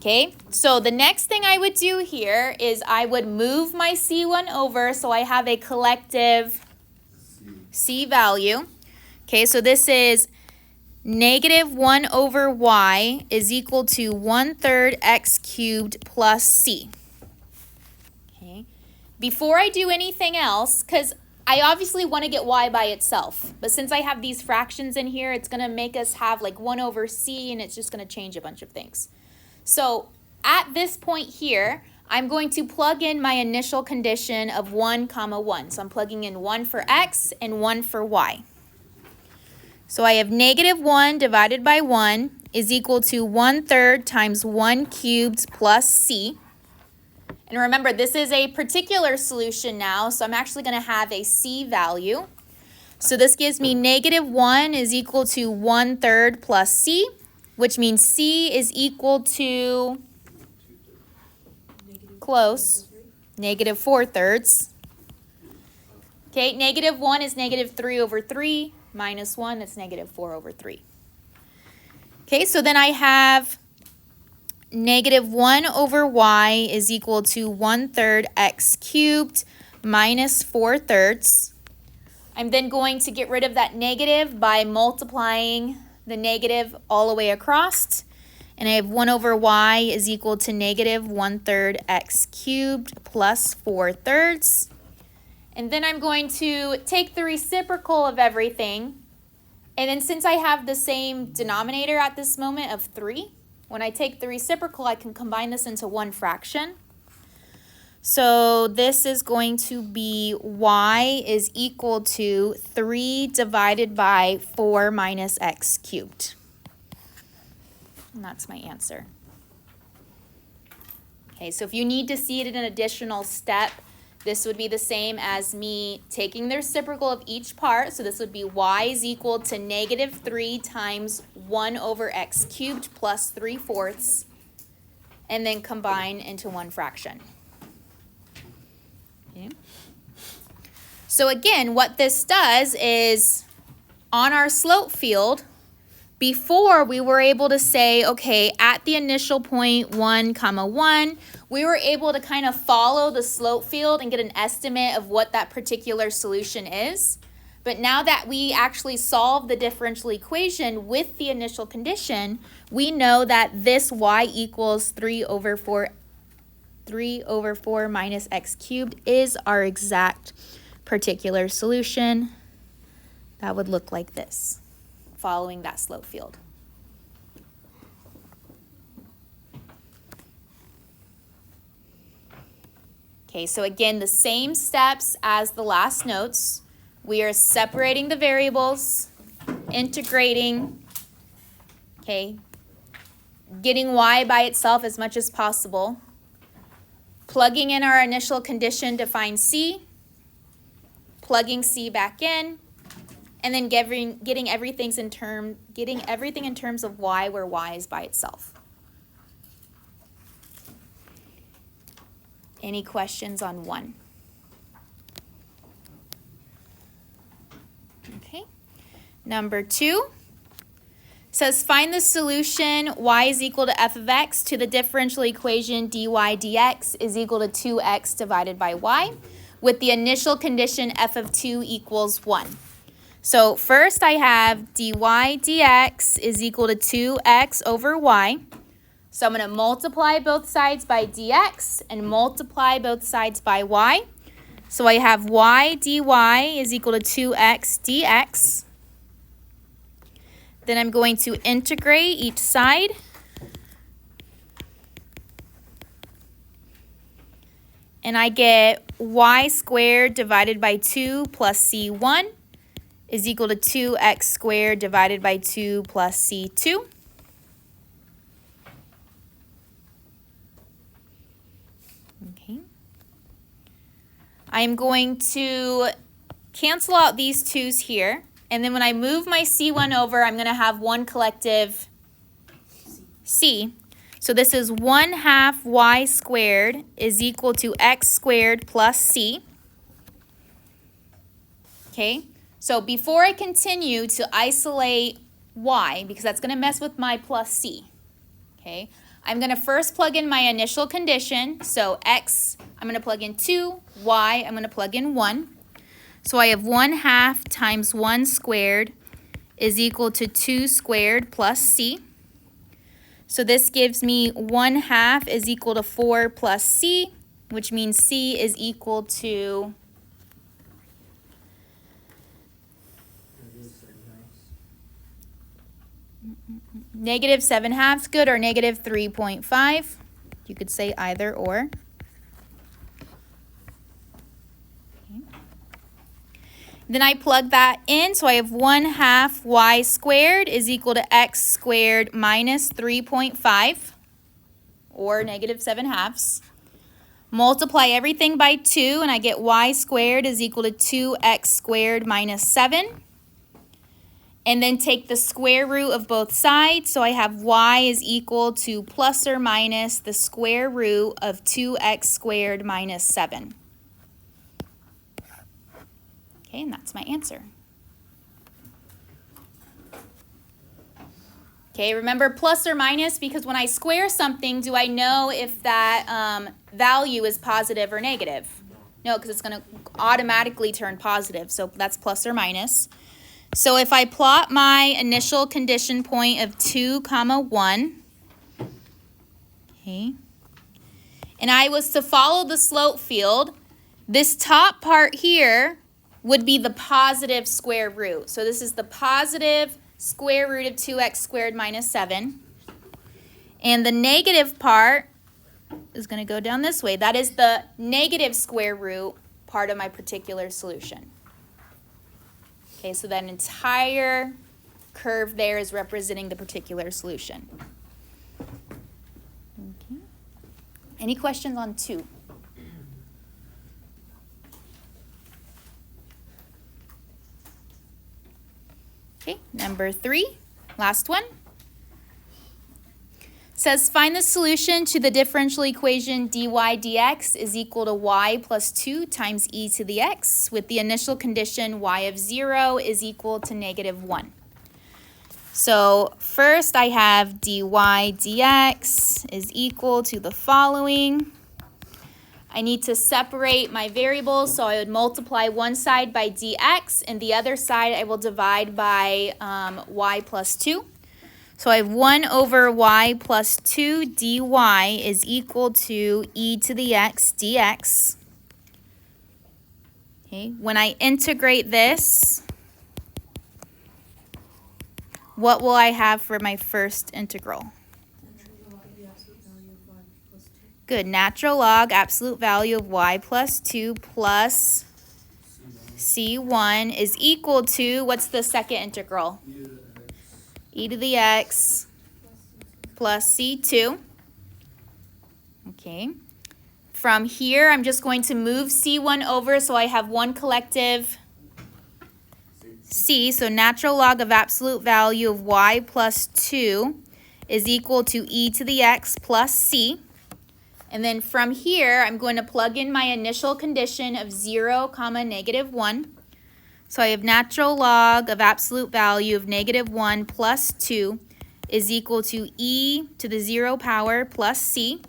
Okay, so the next thing I would do here is I would move my C1 over so I have a collective C value. Okay, so this is negative 1 over y is equal to 1/3 x cubed plus c. Okay, before I do anything else, because I obviously want to get y by itself, but since I have these fractions in here, it's going to make us have like 1 over c, and it's just going to change a bunch of things. So at this point here, I'm going to plug in my initial condition of 1, 1. So I'm plugging in 1 for x and 1 for y. So I have negative 1 divided by 1 is equal to 1/3 times 1 cubed plus c. And remember, this is a particular solution now, so I'm actually going to have a c value. So this gives me negative 1 is equal to 1/3 plus c, which means c is equal to, close, negative 4/3. Okay, negative 1 is negative 3 over 3, minus 1 is negative 4 over 3. Okay, so then I have negative 1 over y is equal to 1/3 x cubed minus 4/3. I'm then going to get rid of that negative by multiplying the negative all the way across. And I have 1 over y is equal to negative 1/3 x cubed plus 4/3. And then I'm going to take the reciprocal of everything. And then since I have the same denominator at this moment of 3, when I take the reciprocal, I can combine this into one fraction. So this is going to be y is equal to 3 divided by 4 minus x cubed. And that's my answer. Okay, so if you need to see it in an additional step, this would be the same as me taking the reciprocal of each part. So this would be y is equal to negative 3 times 1 over x cubed plus 3/4, and then combine into one fraction. Okay. So again, what this does is on our slope field, before we were able to say, okay, at the initial point 1, 1, we were able to kind of follow the slope field and get an estimate of what that particular solution is. But now that we actually solve the differential equation with the initial condition, we know that this y equals 3 over 4 minus x cubed is our exact particular solution. That would look like this, following that slope field. Okay, so again, the same steps as the last notes. We are separating the variables, integrating, okay, getting y by itself as much as possible, plugging in our initial condition to find c, plugging c back in, and then getting everything in terms of y where y is by itself. Any questions on 1? Okay. Number 2 says find the solution y is equal to f of x to the differential equation dy dx is equal to 2x divided by y with the initial condition f of 2 equals 1. So first I have dy dx is equal to 2x over y. So I'm going to multiply both sides by dx and multiply both sides by y. So I have y dy is equal to 2x dx. Then I'm going to integrate each side. And I get y squared divided by 2 plus c1 is equal to 2x squared divided by 2 plus c2. Okay. I'm going to cancel out these 2's here. And then when I move my c1 over, I'm going to have one collective c. So this is 1/2 y squared is equal to x squared plus c. Okay, so before I continue to isolate y, because that's going to mess with my plus c, okay, I'm going to first plug in my initial condition. So x, I'm going to plug in 2, y, I'm going to plug in 1. So I have 1/2 times 1 squared is equal to 2 squared plus c. So this gives me 1/2 is equal to 4 plus c, which means c is equal to -7/2, good, or -3.5. You could say either or. Okay. Then I plug that in, so I have 1/2 y squared is equal to x squared minus 3.5, or -7/2. Multiply everything by 2, and I get y squared is equal to 2x squared minus 7. And then take the square root of both sides, so I have y is equal to plus or minus the square root of 2x squared minus 7. Okay, and that's my answer. Okay, remember plus or minus, because when I square something, do I know if that value is positive or negative? No, because it's going to automatically turn positive, so that's plus or minus. So if I plot my initial condition point of 2, 1, okay, and I was to follow the slope field, this top part here would be the positive square root. So this is the positive square root of 2x squared minus 7. And the negative part is going to go down this way. That is the negative square root part of my particular solution. Okay, so that entire curve there is representing the particular solution. Okay. Any questions on 2? Okay, number 3, last one. Says find the solution to the differential equation dy dx is equal to y plus 2 times e to the x with the initial condition y of 0 is equal to -1. So first I have dy dx is equal to the following. I need to separate my variables, so I would multiply one side by dx and the other side I will divide by y plus 2. So I have 1 over y plus 2 dy is equal to e to the x dx. Okay, when I integrate this, what will I have for my first integral? Good, natural log absolute value of y plus 2 plus c1 is equal to, what's the second integral? E to the x plus c2. Okay. From here, I'm just going to move c1 over so I have one collective c. So natural log of absolute value of y plus 2 is equal to e to the x plus c. And then from here, I'm going to plug in my initial condition of 0, -1. So I have natural log of absolute value of -1 plus 2 is equal to e to the 0 power plus c.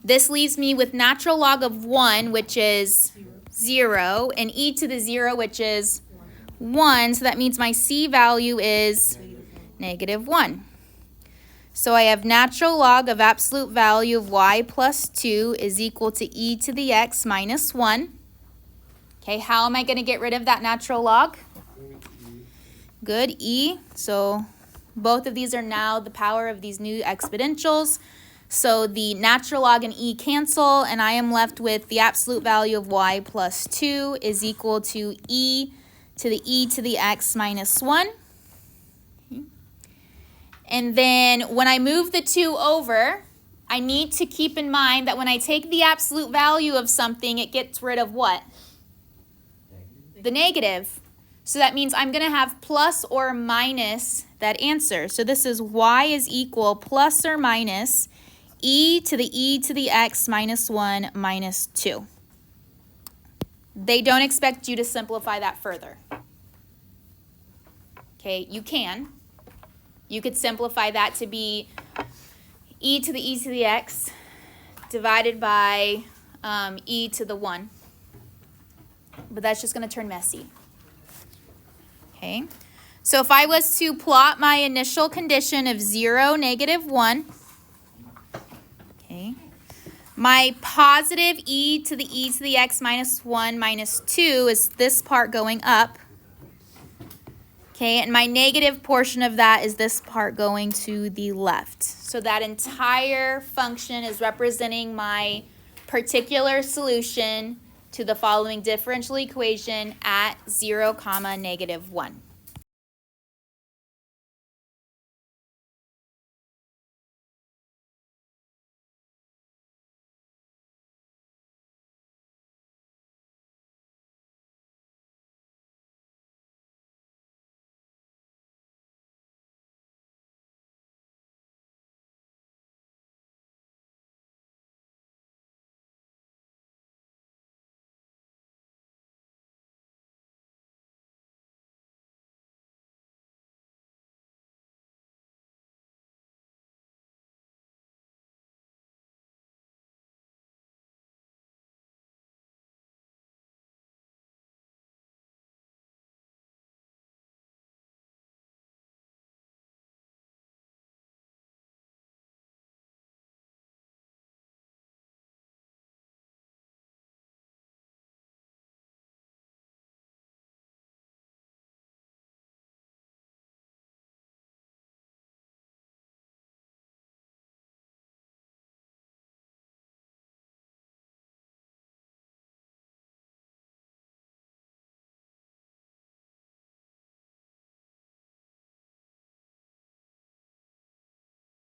This leaves me with natural log of 1, which is 0, and e to the 0, which is 1. So that means my c value is -1. So I have natural log of absolute value of y plus 2 is equal to e to the x minus 1. Okay, how am I going to get rid of that natural log? Good, e. So both of these are now the power of these new exponentials. So the natural log and e cancel, and I am left with the absolute value of y plus 2 is equal to e to the x minus 1. Okay. And then when I move the 2 over, I need to keep in mind that when I take the absolute value of something, it gets rid of what? The negative. So that means I'm going to have plus or minus that answer. So this is y is equal plus or minus e to the x minus 1 minus 2. They don't expect you to simplify that further. Okay, you can. You could simplify that to be e to the x divided by e to the 1. But that's just going to turn messy. Okay. So if I was to plot my initial condition of 0, -1, okay, my positive e to the x minus 1 minus 2 is this part going up. Okay, and my negative portion of that is this part going to the left. So that entire function is representing my particular solution to the following differential equation at 0, -1.